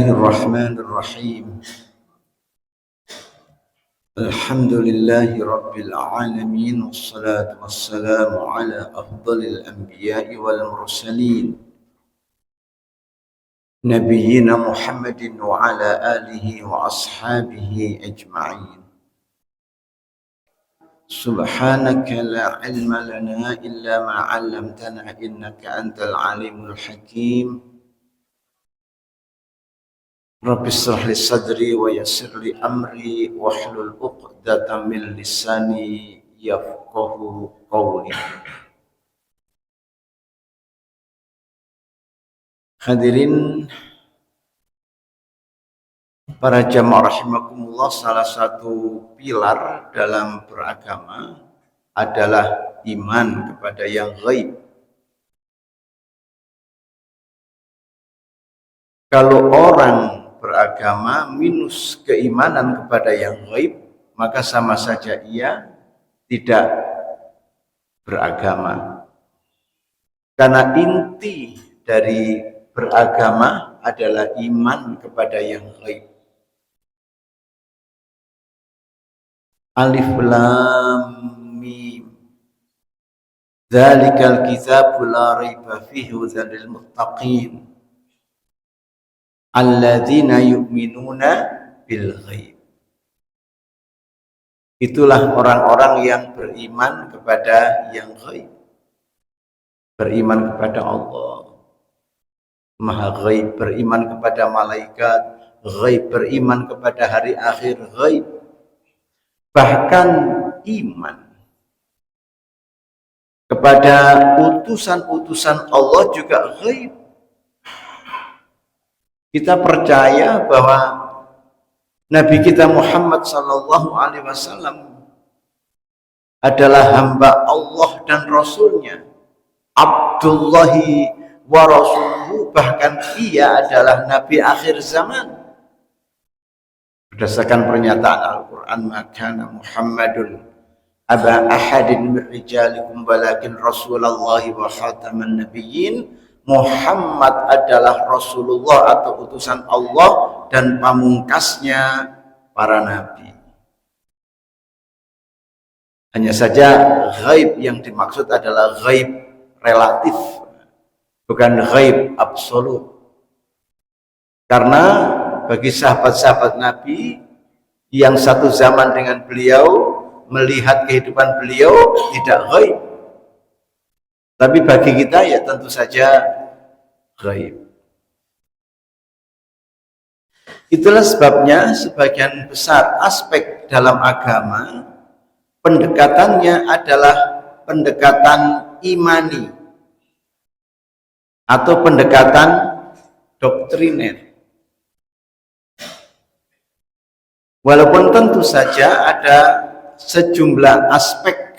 الله الرحمن الرحيم. الحمد لله رب العالمين، والصلاة والسلام على أفضل الأنبياء والمرسلين نبينا محمد وعلى آله وأصحابه أجمعين. سبحانك لا علم لنا إلا ما علمتنا إنك أنت العليم الحكيم. Rabbi shrah li sadri wa yassir li amri wahlul 'uqdatam min lisani yafqahu qawli. Hadirin para jamaah rahimakumullah, salah satu pilar dalam beragama adalah iman kepada yang ghaib. Kalau orang beragama minus keimanan kepada yang ghaib, maka sama saja ia tidak beragama. Karena inti dari beragama adalah iman kepada yang ghaib. Alif Lam Mim. Dzalikal kitabu la raiba fihi hudan lil muttaqin. Alladzina yu'minuna bil ghaib. Itulah orang-orang yang beriman kepada yang ghaib. Beriman kepada Allah Maha ghaib, beriman kepada malaikat ghaib, beriman kepada hari akhir ghaib. Bahkan iman kepada utusan-utusan Allah juga ghaib. Kita percaya bahwa Nabi kita Muhammad sallallahu alaihi wasallam adalah hamba Allah dan Rasulnya, Abdullahi wa Rasuluhu, bahkan ia adalah Nabi akhir zaman. Berdasarkan pernyataan Al-Quran, maka Muhammadun aba ahadin min rijalikum walakin Rasulullahi wa khataman nabiyyin. Muhammad adalah Rasulullah atau utusan Allah dan pamungkasnya para nabi. Hanya saja ghaib yang dimaksud adalah ghaib relatif, bukan ghaib absolut. Karena bagi sahabat-sahabat Nabi yang satu zaman dengan beliau, melihat kehidupan beliau tidak ghaib. Tapi bagi kita ya tentu saja ghaib. Itulah sebabnya sebagian besar aspek dalam agama pendekatannya adalah pendekatan imani atau pendekatan doktriner. Walaupun tentu saja ada sejumlah aspek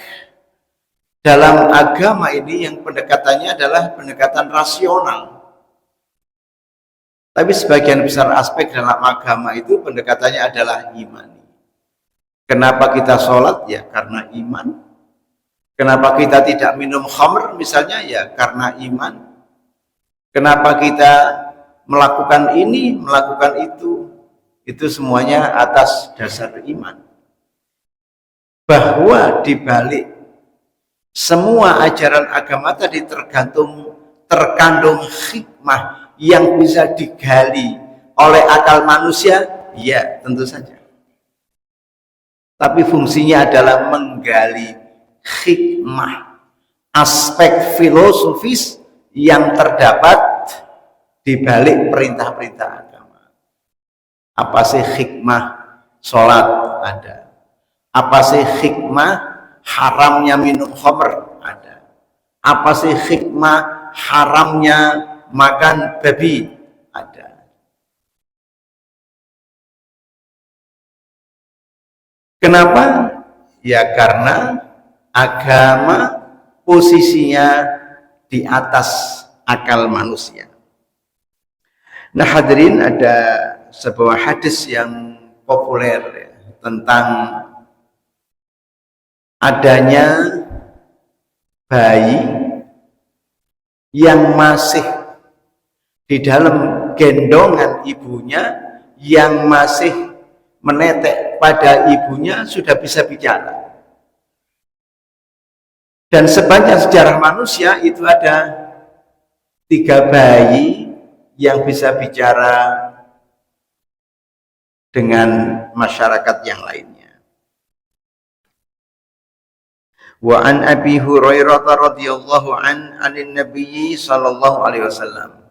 dalam agama ini yang pendekatannya adalah pendekatan rasional. Tapi sebagian besar aspek dalam agama itu pendekatannya adalah imani. Kenapa kita sholat? Ya karena iman. Kenapa kita tidak minum khamr misalnya? Ya karena iman. Kenapa kita melakukan ini, melakukan itu? Itu semuanya atas dasar iman. Bahwa dibalik semua ajaran agama tadi terkandung hikmah yang bisa digali oleh akal manusia, ya tentu saja. Tapi fungsinya adalah menggali hikmah, aspek filosofis yang terdapat di balik perintah-perintah agama. Apa sih hikmah sholat? Ada. Apa sih hikmah haramnya minum khamr? Ada. Apa sih hikmah haramnya makan babi? Ada. Kenapa? Ya karena agama posisinya di atas akal manusia. Nah hadirin, ada sebuah hadis yang populer ya, tentang adanya bayi yang masih di dalam gendongan ibunya, yang masih menetek pada ibunya sudah bisa bicara. Dan sepanjang sejarah manusia itu ada 3 bayi yang bisa bicara dengan masyarakat yang lainnya. Wa an Abi Hurairah radhiyallahu anin Nabi sallallahu alaihi wasallam.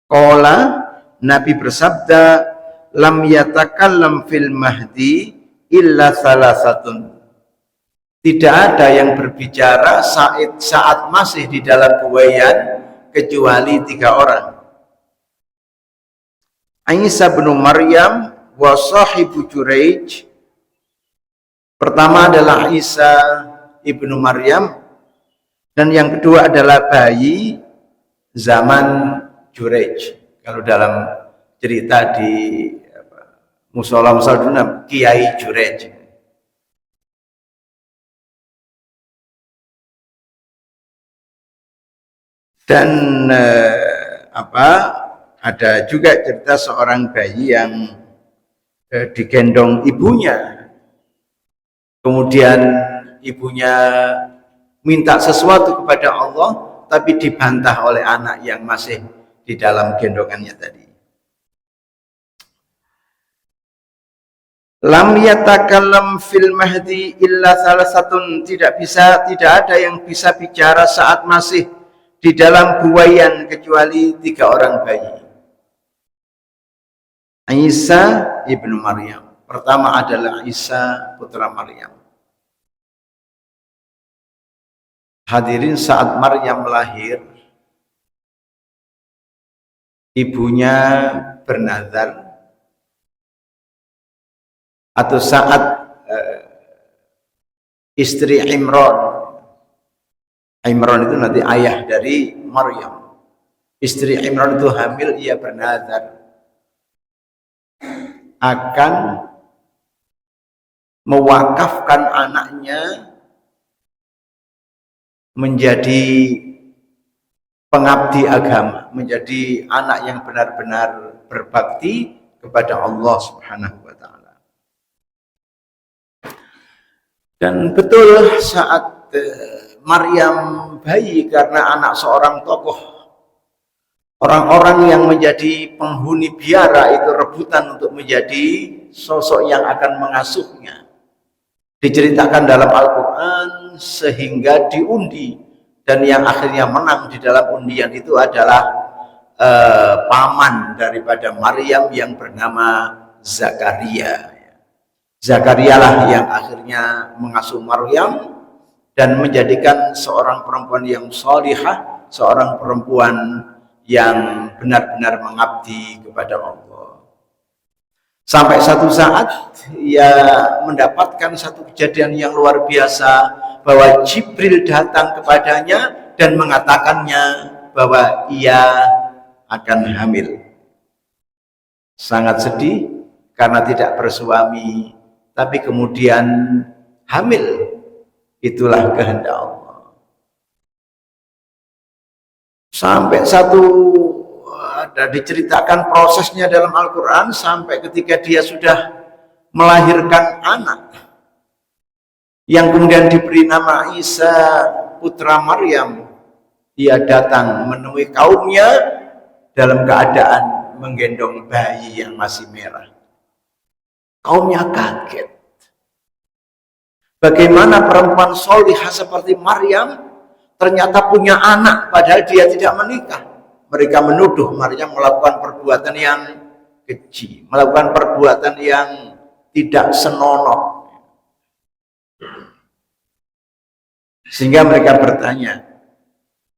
Qala, Nabi bersabda, lam yatakallam fil mahdi illa salasatun. Tidak ada yang berbicara saat masih di dalam buayan kecuali 3 orang. Isa bin Maryam wa sahibu Juraij. Pertama adalah Isa ibnu Maryam, dan yang kedua adalah bayi zaman Juraij. Kalau dalam cerita di musola dulu Kiai Juraij. Dan ada juga cerita seorang bayi yang digendong ibunya. Kemudian ibunya minta sesuatu kepada Allah, tapi dibantah oleh anak yang masih di dalam gendongannya tadi. Lam yatakallam fil mahdi illa salasatun. Tidak ada yang bisa bicara saat masih di dalam buayan kecuali 3 orang bayi. Isa ibnu Maryam. Pertama adalah Isa putra Maryam. Hadirin, saat Maryam lahir, ibunya bernazar, atau saat istri Imran itu nanti ayah dari Maryam, istri Imran itu hamil, ia bernazar akan mewakafkan anaknya menjadi pengabdi agama, menjadi anak yang benar-benar berbakti kepada Allah Subhanahu wa taala. Dan betul saat Maryam bayi, karena anak seorang tokoh, orang-orang yang menjadi penghuni biara itu rebutan untuk menjadi sosok yang akan mengasuhnya. Diceritakan dalam Al-Quran sehingga diundi, dan yang akhirnya menang di dalam undian itu adalah paman daripada Maryam yang bernama Zakaria. Zakaria lah yang akhirnya mengasuh Maryam dan menjadikan seorang perempuan yang sholihah, seorang perempuan yang benar-benar mengabdi kepada Allah. Sampai satu saat ia mendapatkan satu kejadian yang luar biasa, bahwa Jibril datang kepadanya dan mengatakannya bahwa ia akan hamil. Sangat sedih karena tidak bersuami, tapi kemudian hamil. Itulah kehendak Allah. Sampai ada diceritakan prosesnya dalam Al-Quran, sampai ketika dia sudah melahirkan anak yang kemudian diberi nama Isa putra Maryam, ia datang menemui kaumnya dalam keadaan menggendong bayi yang masih merah. Kaumnya kaget. Bagaimana perempuan sholihah seperti Maryam ternyata punya anak padahal dia tidak menikah. Mereka menuduh Maryam melakukan perbuatan yang keji, melakukan perbuatan yang tidak senonoh. Sehingga mereka bertanya,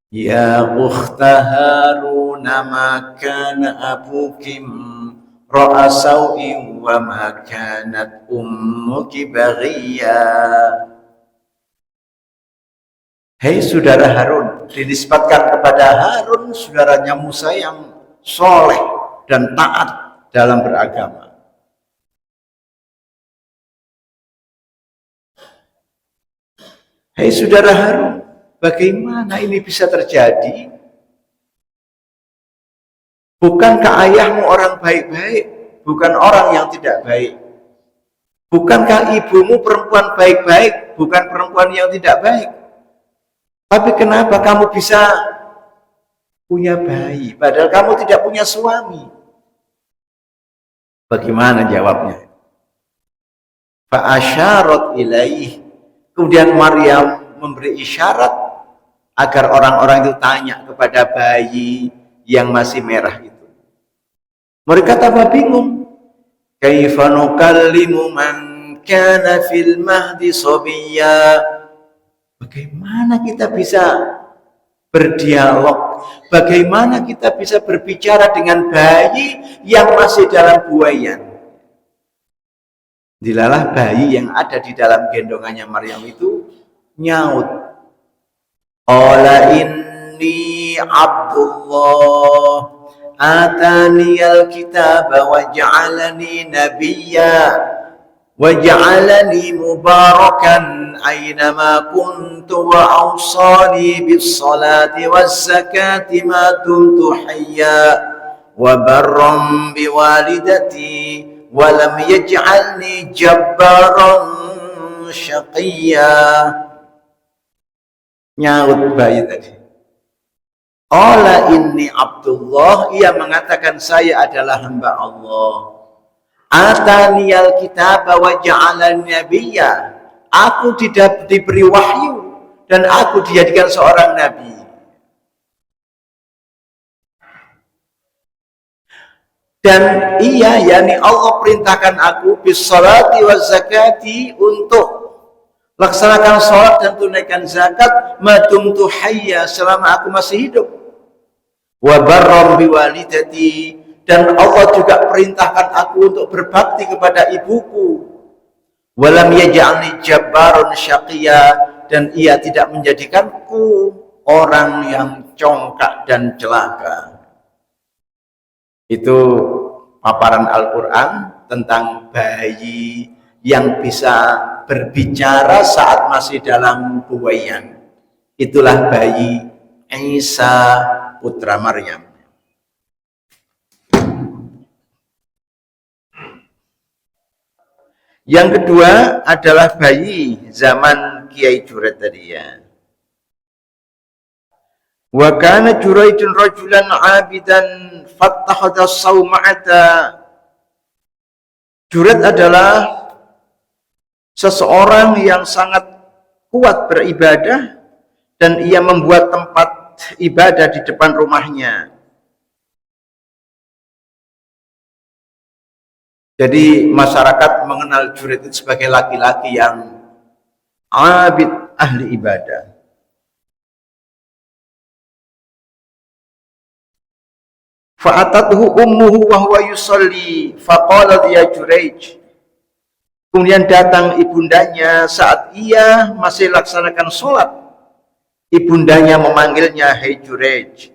ya ukhta Harun, ma kana abuki ra'a sau'in wa ma kanat ummuki baghiya. Hei saudara Harun, dinisbatkan kepada Harun, saudaranya Musa yang soleh dan taat dalam beragama. Hei saudara Harun, bagaimana ini bisa terjadi? Bukankah ayahmu orang baik-baik? Bukan orang yang tidak baik. Bukankah ibumu perempuan baik-baik? Bukan perempuan yang tidak baik. Tapi kenapa kamu bisa punya bayi, padahal kamu tidak punya suami? Bagaimana jawabnya? Fa'asyarat ilaih. Kemudian Maryam memberi isyarat agar orang-orang itu tanya kepada bayi yang masih merah itu. Mereka tambah bingung. Kaifa nukallimu man kana fil mahdi sabiyya. Bagaimana kita bisa berdialog? Bagaimana kita bisa berbicara dengan bayi yang masih dalam buayan? Dilalah bayi yang ada di dalam gendongannya Maryam itu nyaut. Qala inni Abdullah ataniyal kitaba wa ja'alani nabiyya wa ja'alani mubarakan aynama kuntu wa awsani bis salati waz zakati ma dumtu hayya wa barram biwalidati walam yaj'alni jabbaran syaqiyya. Nyaut bayi tadi. Qala inni Abdullah, ia mengatakan saya adalah hamba Allah. Ataniyal kitaba wa ja'alani nabiyya. Aku tidak diberi wahyu dan aku dijadikan seorang nabi. Dan ia, yakni Allah perintahkan aku bisolati wa zakati, untuk laksanakan sholat dan tunaikan zakat madumtu hayya, selama aku masih hidup. Wa barram biwalidati, dan Allah juga perintahkan aku untuk berbakti kepada ibuku. Walam yaj'alni jabbarun syaqiyya, dan ia tidak menjadikanku orang yang congkak dan celaka. Itu paparan Al-Quran tentang bayi yang bisa berbicara saat masih dalam buayan. Itulah bayi Isa putra Maryam. Yang kedua adalah bayi zaman Kiai Juret tadi ya. Wa kana Juraidun rajulan 'abidan fattakhadha sawma'ata. Juret adalah seseorang yang sangat kuat beribadah dan ia membuat tempat ibadah di depan rumahnya. Jadi masyarakat mengenal Juret itu sebagai laki-laki yang abid, ahli ibadah. Fa'atathu ummuhu wa huwa yusalli faqalat ya Juraij. Kemudian datang ibundanya saat ia masih laksanakan sholat. Ibundanya memanggilnya, hai Juraij.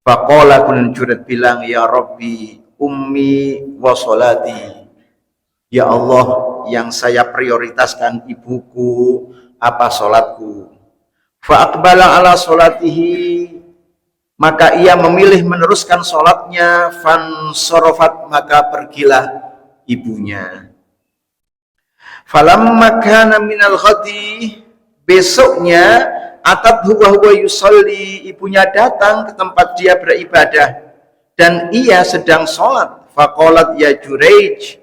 Faqala, kemudian Jurait bilang, ya Rabbi ummi wa sholati. Ya Allah, yang saya prioritaskan ibuku apa sholatku. Fa'aqbala ala sholatihi, maka ia memilih meneruskan sholatnya. Fansorofat, maka pergilah ibunya. Falamma kana minal ghadi, besoknya atadhu wa huwa yusalli, ibunya datang ke tempat dia beribadah dan ia sedang sholat. Faqalat ya Juraij,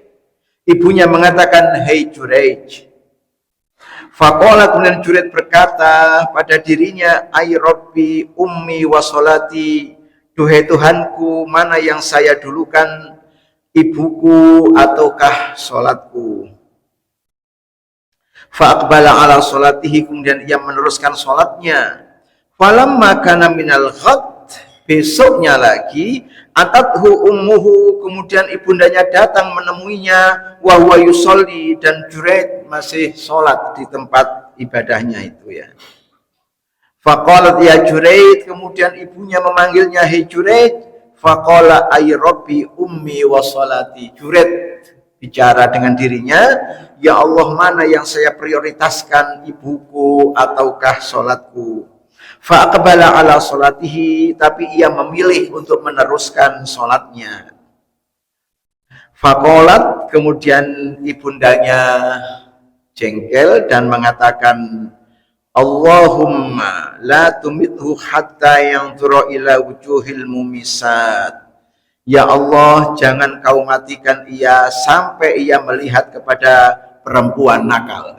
ibunya mengatakan, hai Juraij. Faqala, kemudian Jurait berkata pada dirinya, ay Rabbi ummi wa sholati, duhai Tuhanku, mana yang saya dulukan, ibuku ataukah sholatku. Fa'aqbala ala sholatihi, kemudian ia meneruskan sholatnya. Falamma kana minal ghad, besoknya lagi, atadhu ummuhu, kemudian ibundanya datang menemuinya, wa huwa yusolli, dan Jurait masih sholat di tempat ibadahnya itu ya. Faqalat ya Jurait, kemudian ibunya memanggilnya, hai Jurait. Faqala ay Rabbi ummi wa sholati. Jurait bicara dengan dirinya, ya Allah, mana yang saya prioritaskan, ibuku ataukah sholatku. Fa'aqbala ala salatihi, tapi ia memilih untuk meneruskan salatnya. Faqalat, kemudian ibundanya jengkel dan mengatakan, Allahumma la tumithu hatta yanzura ila wujuhil mumisat. Ya Allah, jangan kau matikan ia sampai ia melihat kepada perempuan nakal.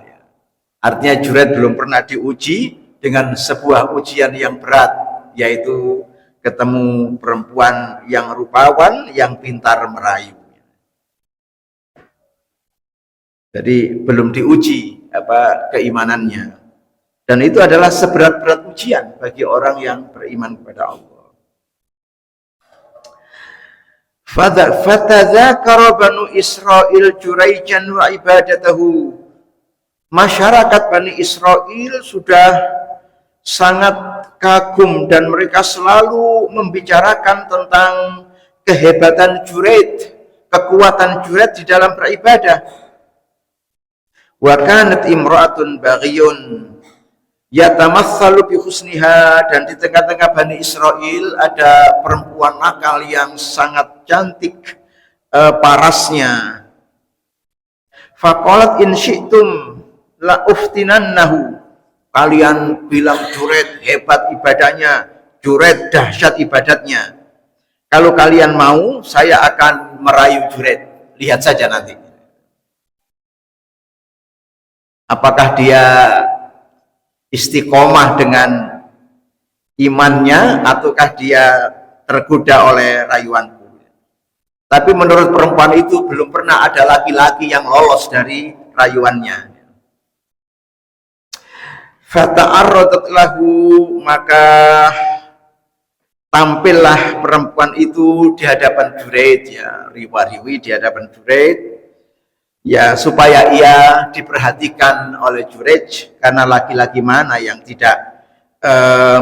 Artinya Juraid belum pernah diuji dengan sebuah ujian yang berat, yaitu ketemu perempuan yang rupawan, yang pintar merayu. Jadi belum diuji keimanannya. Dan itu adalah seberat-berat ujian bagi orang yang beriman kepada Allah. Fatadzakara Banu Israil Juraijan wa ibadatahu. Masyarakat Bani Israel sudah sangat kagum dan mereka selalu membicarakan tentang kehebatan Juraid, kekuatan Juraid di dalam beribadah. Wa kanat imra'atun baghiyun yatamassalu bi husniha, dan di tengah-tengah Bani Israel ada perempuan nakal yang sangat cantik parasnya. Faqalat in syi'tum la uftinannahu, kalian bilang Juraid hebat ibadahnya, Juraid dahsyat ibadatnya. Kalau kalian mau, saya akan merayu Juraid. Lihat saja nanti. Apakah dia istiqomah dengan imannya ataukah dia tergoda oleh rayuanku. Tapi menurut perempuan itu belum pernah ada laki-laki yang lolos dari rayuannya. Fata'arradat lahu, maka tampillah perempuan itu di hadapan Juraid, ya, riwa-riwi di hadapan Juraid, ya, supaya ia diperhatikan oleh Juraid, karena laki-laki mana yang tidak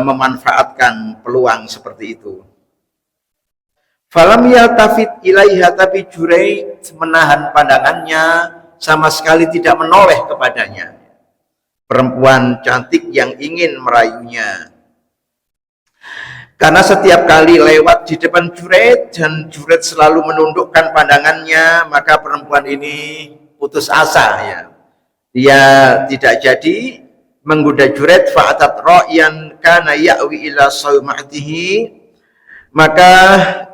memanfaatkan peluang seperti itu. Falam yaltafit ilaiha, tapi Juraid menahan pandangannya, sama sekali tidak menoleh kepadanya. Perempuan cantik yang ingin merayunya. Karena setiap kali lewat di depan Juraid dan Juraid selalu menundukkan pandangannya, maka perempuan ini putus asa, ya. Dia tidak jadi menggoda Juraid. Fa'atat ra'yan kana ya'wi ila sawma'atihi, maka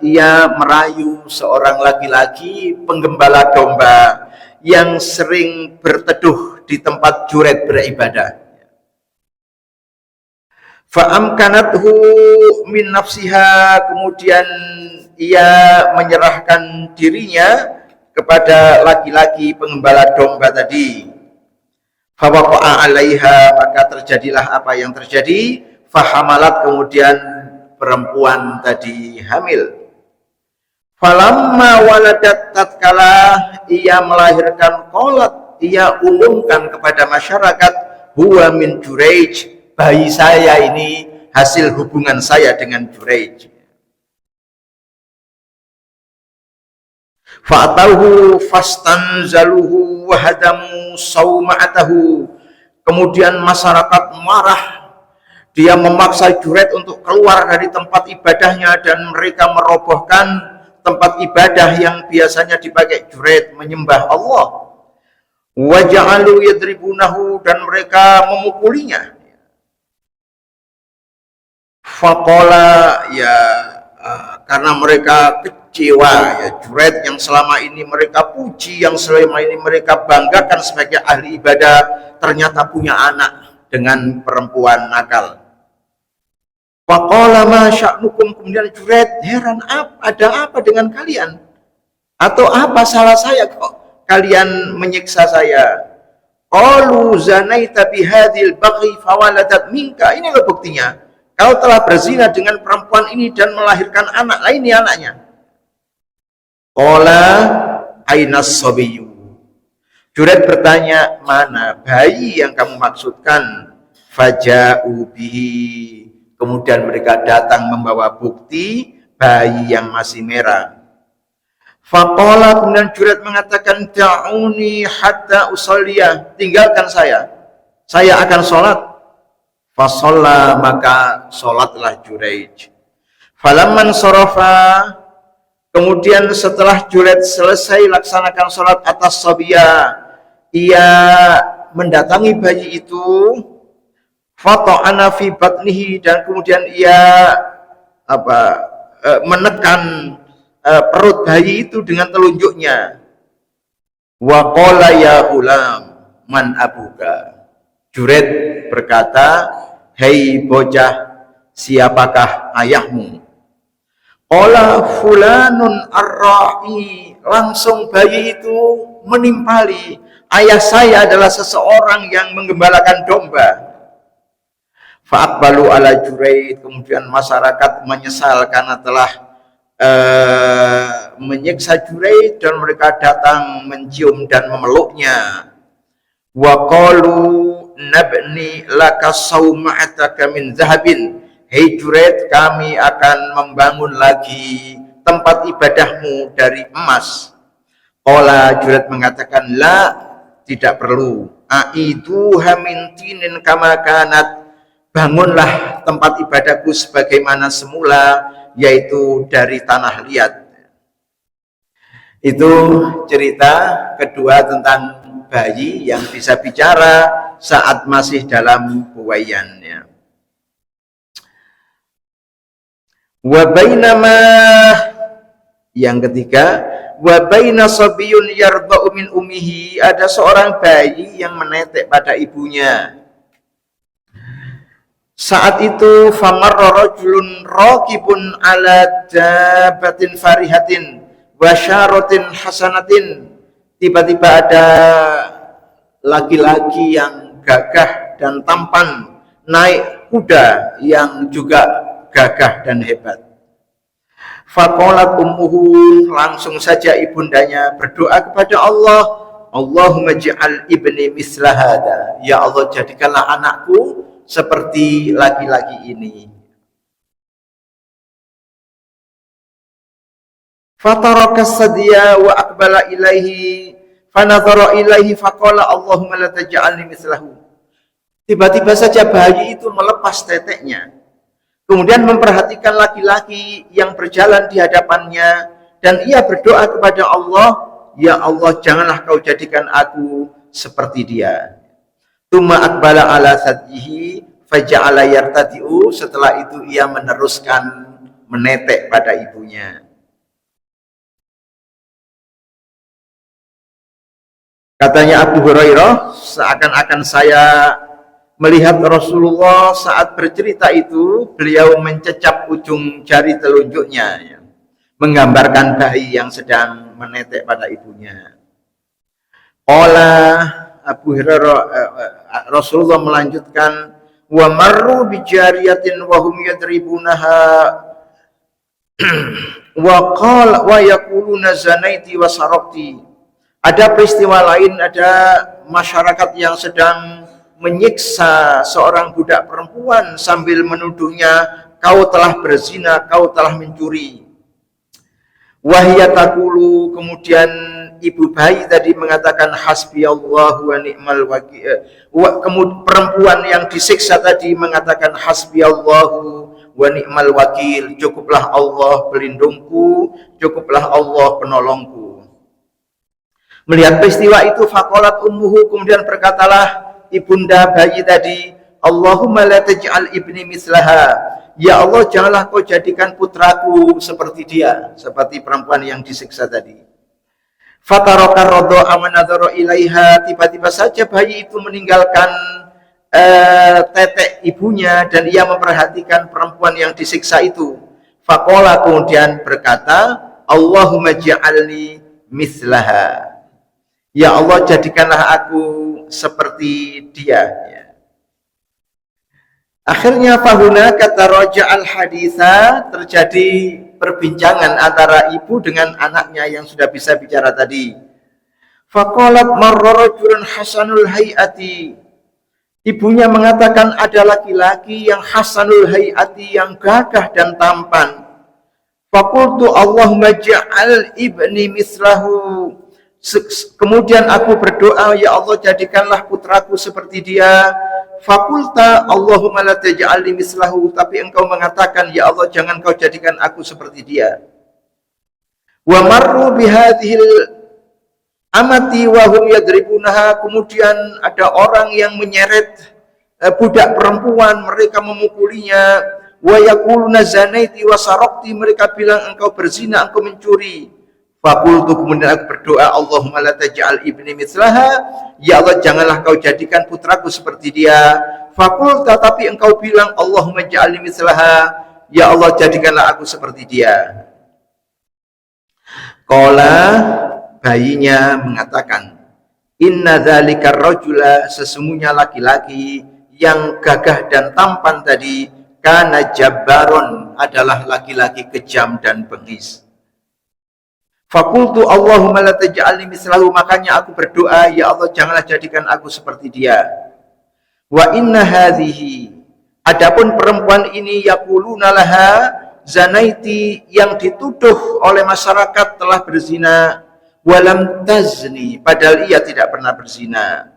ia merayu seorang laki-laki penggembala domba yang sering berteduh di tempat Juraid beribadah. Fa'amkanathu min nafsiha, kemudian ia menyerahkan dirinya kepada laki-laki penggembala domba tadi. Fawaqa'a 'alaiha, maka terjadilah apa yang terjadi. Fahamalat, kemudian perempuan tadi hamil. Falamma waladat, tatkala ia melahirkan, qalat, ia umumkan kepada masyarakat, huwa min Juraij, bayi saya ini hasil hubungan saya dengan Juraij. Fa'atahu fastanzaluhu wahadamu sawma'atahu, kemudian masyarakat marah. Dia memaksa Juraid untuk keluar dari tempat ibadahnya dan mereka merobohkan tempat ibadah yang biasanya dipakai Juraid menyembah Allah. Wa ja'alu yadribunahu, dan mereka memukulinya. Faqala, ya, karena mereka kecewa, ya, Juraid yang selama ini mereka puji, yang selama ini mereka banggakan sebagai ahli ibadah, ternyata punya anak dengan perempuan nakal. Faqala ma sya'nukum, kemudian Juraid heran, ada apa dengan kalian? Atau apa salah saya kok kalian menyiksa saya? Qalu zanaita bihadhil baghi fawaladat minka, ini loh buktinya, kau telah berzina dengan perempuan ini dan melahirkan anak. Lah, ini anaknya. Qala ainas sabiyyu, Juraid bertanya, mana bayi yang kamu maksudkan? Faja'u bihi, kemudian mereka datang membawa bukti bayi yang masih merah. Faqala, kemudian Juraid mengatakan, da'uni hatta usalliyah, tinggalkan saya akan sholat. Fasalla, maka sholatlah Juraij. Falamman sarafa, kemudian setelah Juraij selesai laksanakan sholat atas Sabia, ia mendatangi bayi itu, fata'ana fi batnihi, dan kemudian ia menekan perut bayi itu dengan telunjuknya. Wa qala ya ghulam man abuka. Juraij berkata, hei bocah, siapakah ayahmu? Qala fulanun ar-ra'i. Langsung bayi itu menimpali, ayah saya adalah seseorang yang menggembalakan domba. Fa'aqbalu ala Juraij, kemudian masyarakat menyesal karena telah menyiksa Juraij, dan mereka datang mencium dan memeluknya. Wa qalu nabni laka sauma'ataka min zahabin. Hei Juraij, kami akan membangun lagi tempat ibadahmu dari emas. Qala, Juraij mengatakan, la, tidak perlu. Aiduha min tinin kama kanat. Bangunlah tempat ibadahku sebagaimana semula, yaitu dari tanah liat. Itu cerita kedua tentang bayi yang bisa bicara saat masih dalam buaiannya. Wa bainama, yang ketiga, wa baina sabiyun yarda'u min ummihi, ada seorang bayi yang menetek pada ibunya. Saat itu famarra rajulun raqibun ala dabatin farihatin wa syaratin hasanatin. Tiba-tiba ada laki-laki yang gagah dan tampan naik kuda yang juga gagah dan hebat. Faqalat ummuhu, langsung saja ibundanya berdoa kepada Allah, Allahumma ja'al ibni misla hada. Ya Allah, jadikanlah anakku seperti laki-laki ini. Fataraka sadiya wa aqbala ilaihi fanadhara ilaihi faqala Allahumma la taj'alni mislahu. Tiba-tiba saja bayi itu melepas teteknya, kemudian memperhatikan laki-laki yang berjalan di hadapannya, dan ia berdoa kepada Allah, ya Allah, janganlah kau jadikan aku seperti dia. Tuma akbala ala sadyihi faja'ala yartadi'u. Setelah itu ia meneruskan menetek pada ibunya. Katanya Abu Hurairah, seakan-akan saya melihat Rasulullah saat bercerita itu, beliau mencecap ujung jari telunjuknya, ya, menggambarkan bayi yang sedang menetek pada ibunya. Abu Hurairah, Rasulullah melanjutkan, wa marru bi jariyatin wa hum yadribunaha wa qala wa yaquluna zanaiti wa sarakti. Ada peristiwa lain, ada masyarakat yang sedang menyiksa seorang budak perempuan sambil menuduhnya, kau telah berzina, kau telah mencuri. Wahya taqulu, kemudian ibu bayi tadi mengatakan hasbiyallahu wa ni'mal wakil. Kemudian perempuan yang disiksa tadi mengatakan hasbiyallahu wa ni'mal wakil, cukuplah Allah pelindungku, cukuplah Allah penolongku. Melihat peristiwa itu, faqalat ummuhu, kemudian berkatalah ibunda bayi tadi, Allahumma la taj'al ibni mislaha. Ya Allah, janganlah kau jadikan putraku seperti dia, seperti perempuan yang disiksa tadi. Fataraka radha'a wa nadhara ilaiha. Tiba-tiba saja bayi itu meninggalkan tetek ibunya dan ia memperhatikan perempuan yang disiksa itu. Faqala, kemudian berkata, Allahumma ja'alni mislaha. Ya Allah, jadikanlah aku seperti dia. Ya. Akhirnya fahuna kata roja al haditha, terjadi perbincangan antara ibu dengan anaknya yang sudah bisa bicara tadi. Faqalat marra rajulun hasanul hayati. Ibunya mengatakan ada laki-laki yang hasanul hayati, yang gagah dan tampan. Faqultu Allahumma ja'al ibni mislahu. Kemudian aku berdoa, ya Allah, jadikanlah putraku seperti dia. fakulta Allahumma la taj'alni mislahu, tapi engkau mengatakan, ya Allah jangan kau jadikan aku seperti dia. Wa marru bihadhil amati wa hum yadribunaha, kemudian ada orang yang menyeret budak perempuan, mereka memukulinya. Wa yaquluna zanaiti wa sarakti, mereka bilang engkau berzina, engkau mencuri. Fakultu, kemudian aku berdoa, Allahumma la taj'al ibni mithlaha, ya Allah janganlah kau jadikan putraku seperti dia. Fakulta, tapi engkau bilang, Allahumma ja'alni mithlaha, ya Allah jadikanlah aku seperti dia. Qala, bayinya mengatakan, inna dzalika rajula, sesungguhnya laki-laki yang gagah dan tampan tadi, kana jabbaron, adalah laki-laki kejam dan bengis. Fakultu Allahumma la taj'alni mislahu, makanya aku berdoa, ya Allah janganlah jadikan aku seperti dia. Wa inna hadhihi, adapun perempuan ini, yaquluna laha zanaiti, yang dituduh oleh masyarakat telah berzina, walam tazni, padahal ia tidak pernah berzina.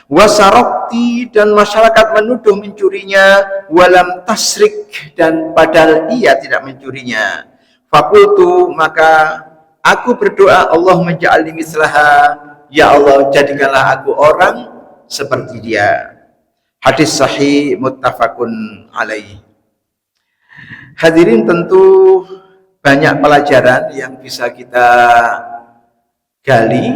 Wasarakti, dan masyarakat menuduh mencurinya, walam tasrik, dan padahal ia tidak mencurinya. Fakultu, maka aku berdoa, Allahumma ja'alni mislaha, ya Allah jadikanlah aku orang seperti dia. Hadis sahih muttafaqun alaih. Hadirin, tentu banyak pelajaran yang bisa kita gali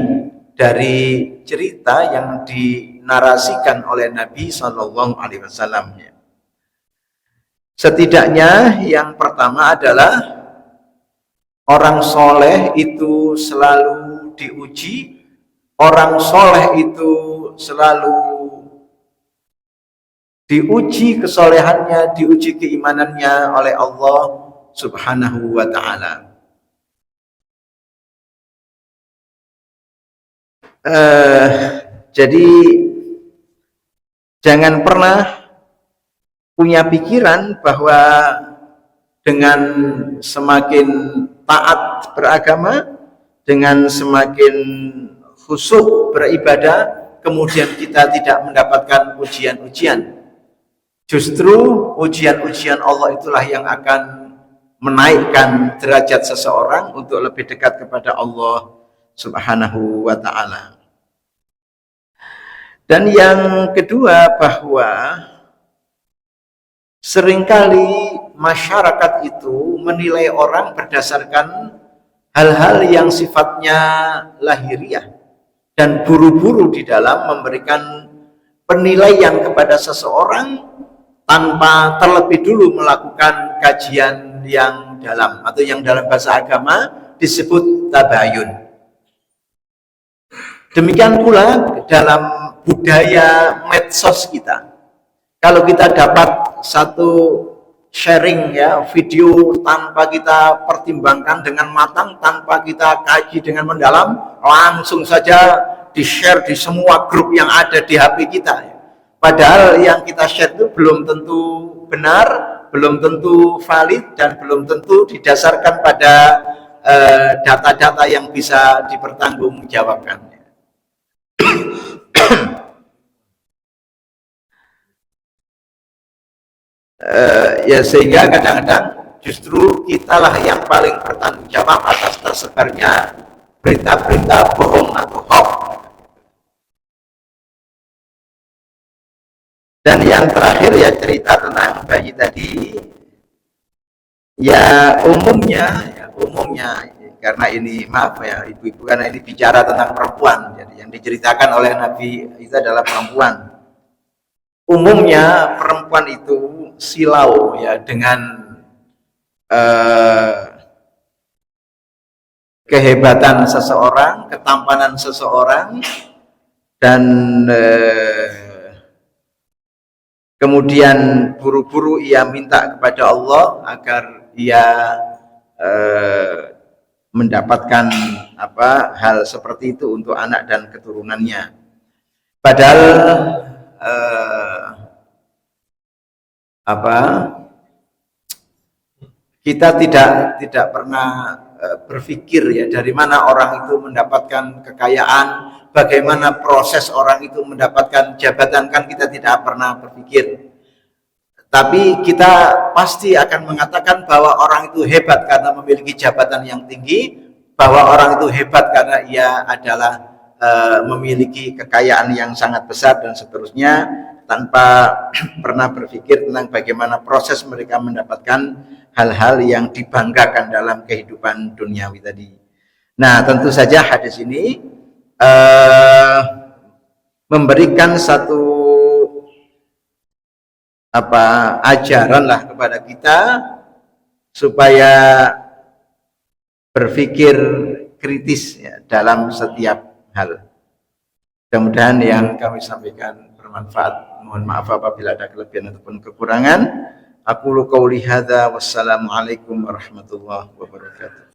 dari cerita yang dinarasikan oleh Nabi Shallallahu Alaihi Wasallam. Setidaknya yang pertama adalah orang soleh itu selalu diuji, orang soleh itu selalu diuji kesolehannya, diuji keimanannya oleh Allah Subhanahu wa Ta'ala. Jadi jangan pernah punya pikiran bahwa dengan semakin taat beragama, dengan semakin khusyuk beribadah, kemudian kita tidak mendapatkan ujian-ujian. Justru ujian-ujian Allah itulah yang akan menaikkan derajat seseorang untuk lebih dekat kepada Allah Subhanahu wa Ta'ala. Dan yang kedua, bahwa seringkali masyarakat itu menilai orang berdasarkan hal-hal yang sifatnya lahiriah, dan buru-buru di dalam memberikan penilaian kepada seseorang tanpa terlebih dulu melakukan kajian yang dalam, atau yang dalam bahasa agama disebut tabayun. Demikian pula dalam budaya medsos kita. Kalau kita dapat satu sharing ya video tanpa kita pertimbangkan dengan matang, tanpa kita kaji dengan mendalam, langsung saja di-share di semua grup yang ada di HP kita. Padahal yang kita share itu belum tentu benar, belum tentu valid, dan belum tentu didasarkan pada data-data yang bisa dipertanggungjawabkan. Ya sehingga kadang-kadang justru kitalah yang paling bertanggung jawab atas tersebarnya berita-berita bohong atau hoax. Dan yang terakhir ya cerita tentang bayi tadi, ya umumnya karena ini maaf ya ibu-ibu, karena ini bicara tentang perempuan, jadi yang diceritakan oleh Nabi itu adalah perempuan. Umumnya perempuan itu silau ya dengan kehebatan seseorang, ketampanan seseorang, dan kemudian buru-buru ia minta kepada Allah agar ia mendapatkan hal seperti itu untuk anak dan keturunannya. Padahal kita tidak pernah berpikir ya dari mana orang itu mendapatkan kekayaan, bagaimana proses orang itu mendapatkan jabatan, kan kita tidak pernah berpikir. Tapi kita pasti akan mengatakan bahwa orang itu hebat karena memiliki jabatan yang tinggi, bahwa orang itu hebat karena ia adalah memiliki kekayaan yang sangat besar dan seterusnya, tanpa pernah berpikir tentang bagaimana proses mereka mendapatkan hal-hal yang dibanggakan dalam kehidupan duniawi tadi. Nah, tentu saja hadis ini memberikan satu ajaran lah kepada kita supaya berpikir kritis ya, dalam setiap hal. Mudah-mudahan yang kami sampaikan bermanfaat. Mohon maaf apabila ada kelebihan ataupun kekurangan. Aku qauli hadza wassalamualaikum warahmatullahi wabarakatuh.